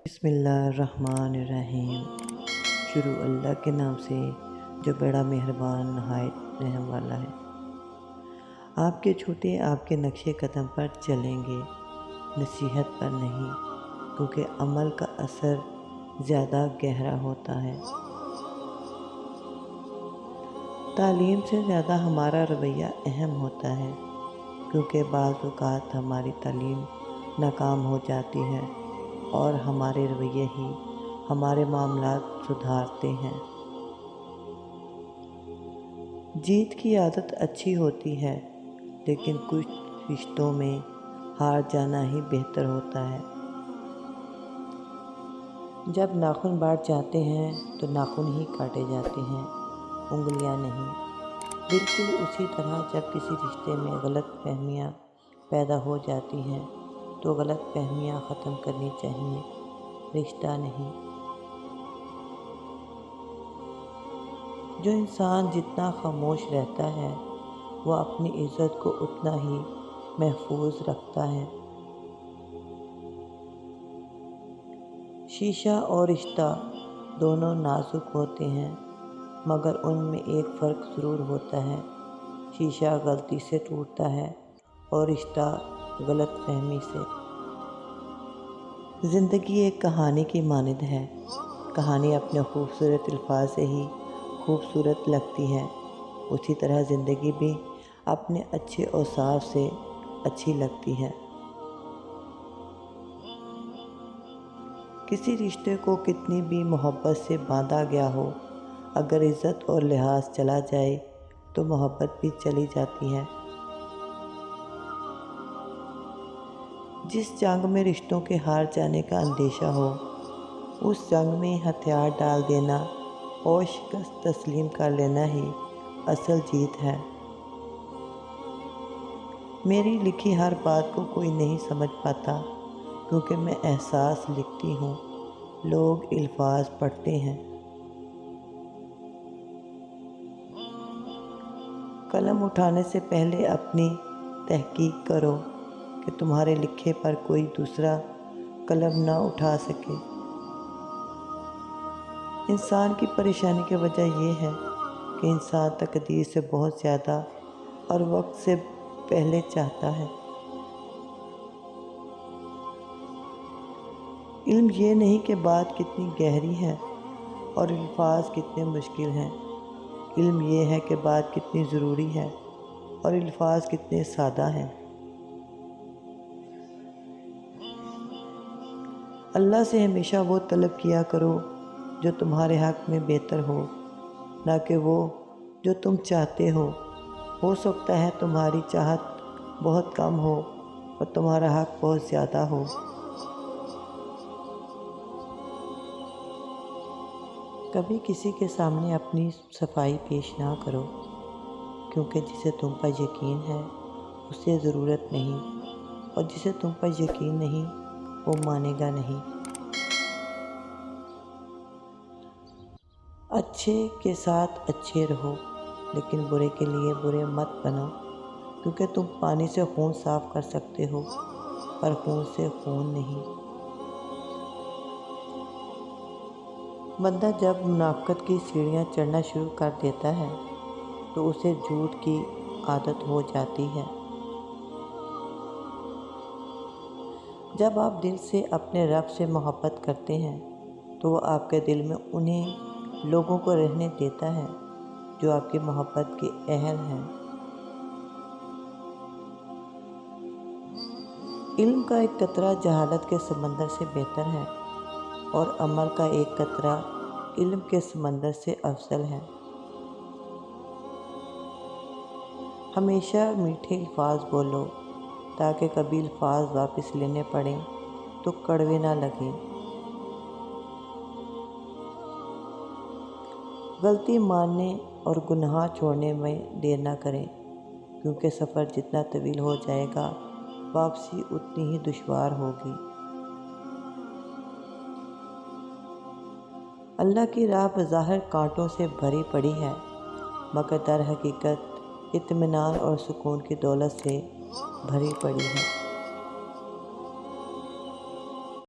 بسم اللہ الرحمن الرحیم۔ شروع اللہ کے نام سے جو بڑا مہربان نہایت رحم والا ہے۔ آپ کے چھوٹے آپ کے نقش قدم پر چلیں گے، نصیحت پر نہیں، کیونکہ عمل کا اثر زیادہ گہرا ہوتا ہے۔ تعلیم سے زیادہ ہمارا رویہ اہم ہوتا ہے، کیونکہ بعض اوقات ہماری تعلیم ناکام ہو جاتی ہے اور ہمارے رویے ہی ہمارے معاملات سدھارتے ہیں۔ جیت کی عادت اچھی ہوتی ہے، لیکن کچھ رشتوں میں ہار جانا ہی بہتر ہوتا ہے۔ جب ناخن بانٹ جاتے ہیں تو ناخن ہی کاٹے جاتے ہیں، انگلیاں نہیں۔ بالکل اسی طرح جب کسی رشتے میں غلط فہمیاں پیدا ہو جاتی ہیں تو غلط فہمیاں ختم کرنی چاہیے، رشتہ نہیں۔ جو انسان جتنا خاموش رہتا ہے وہ اپنی عزت کو اتنا ہی محفوظ رکھتا ہے۔ شیشہ اور رشتہ دونوں نازک ہوتے ہیں، مگر ان میں ایک فرق ضرور ہوتا ہے۔ شیشہ غلطی سے ٹوٹتا ہے اور رشتہ غلط فہمی سے۔ زندگی ایک کہانی کی مانند ہے۔ کہانی اپنے خوبصورت الفاظ سے ہی خوبصورت لگتی ہے، اسی طرح زندگی بھی اپنے اچھے اوصاف سے اچھی لگتی ہے۔ کسی رشتے کو کتنی بھی محبت سے باندھا گیا ہو، اگر عزت اور لحاظ چلا جائے تو محبت بھی چلی جاتی ہے۔ جس جنگ میں رشتوں کے ہار جانے کا اندیشہ ہو، اس جنگ میں ہتھیار ڈال دینا اور شکست تسلیم کر لینا ہی اصل جیت ہے۔ میری لکھی ہر بات کو کوئی نہیں سمجھ پاتا، کیونکہ میں احساس لکھتی ہوں، لوگ الفاظ پڑھتے ہیں۔ قلم اٹھانے سے پہلے اپنی تحقیق کرو کہ تمہارے لکھے پر کوئی دوسرا قلم نہ اٹھا سکے۔ انسان کی پریشانی کی وجہ یہ ہے کہ انسان تقدیر سے بہت زیادہ اور وقت سے پہلے چاہتا ہے۔ علم یہ نہیں کہ بات کتنی گہری ہے اور الفاظ کتنے مشکل ہیں، علم یہ ہے کہ بات کتنی ضروری ہے اور الفاظ کتنے سادہ ہیں۔ اللہ سے ہمیشہ وہ طلب کیا کرو جو تمہارے حق میں بہتر ہو، نہ کہ وہ جو تم چاہتے ہو۔ ہو سکتا ہے تمہاری چاہت بہت کم ہو اور تمہارا حق بہت زیادہ ہو۔ کبھی کسی کے سامنے اپنی صفائی پیش نہ کرو، کیونکہ جسے تم پر یقین ہے اسے ضرورت نہیں، اور جسے تم پر یقین نہیں وہ مانے گا نہیں۔ اچھے کے ساتھ اچھے رہو، لیکن برے کے لیے برے مت بنو، کیونکہ تم پانی سے خون صاف کر سکتے ہو پر خون سے خون نہیں۔ بندہ جب منافقت کی سیڑھیاں چڑھنا شروع کر دیتا ہے تو اسے جھوٹ کی عادت ہو جاتی ہے۔ جب آپ دل سے اپنے رب سے محبت کرتے ہیں تو وہ آپ کے دل میں انہیں لوگوں کو رہنے دیتا ہے جو آپ کی محبت کے اہل ہیں۔ علم کا ایک قطرہ جہالت کے سمندر سے بہتر ہے، اور عمل کا ایک قطرہ علم کے سمندر سے افضل ہے۔ ہمیشہ میٹھے الفاظ بولو تاکہ کبھی الفاظ واپس لینے پڑیں تو کڑوے نہ لگیں۔ غلطی ماننے اور گناہ چھوڑنے میں دیر نہ کریں، کیونکہ سفر جتنا طویل ہو جائے گا واپسی اتنی ہی دشوار ہوگی۔ اللہ کی راہ بظاہر کانٹوں سے بھری پڑی ہے، مگر در حقیقت اطمینان اور سکون کی دولت سے بھری پڑی ہے۔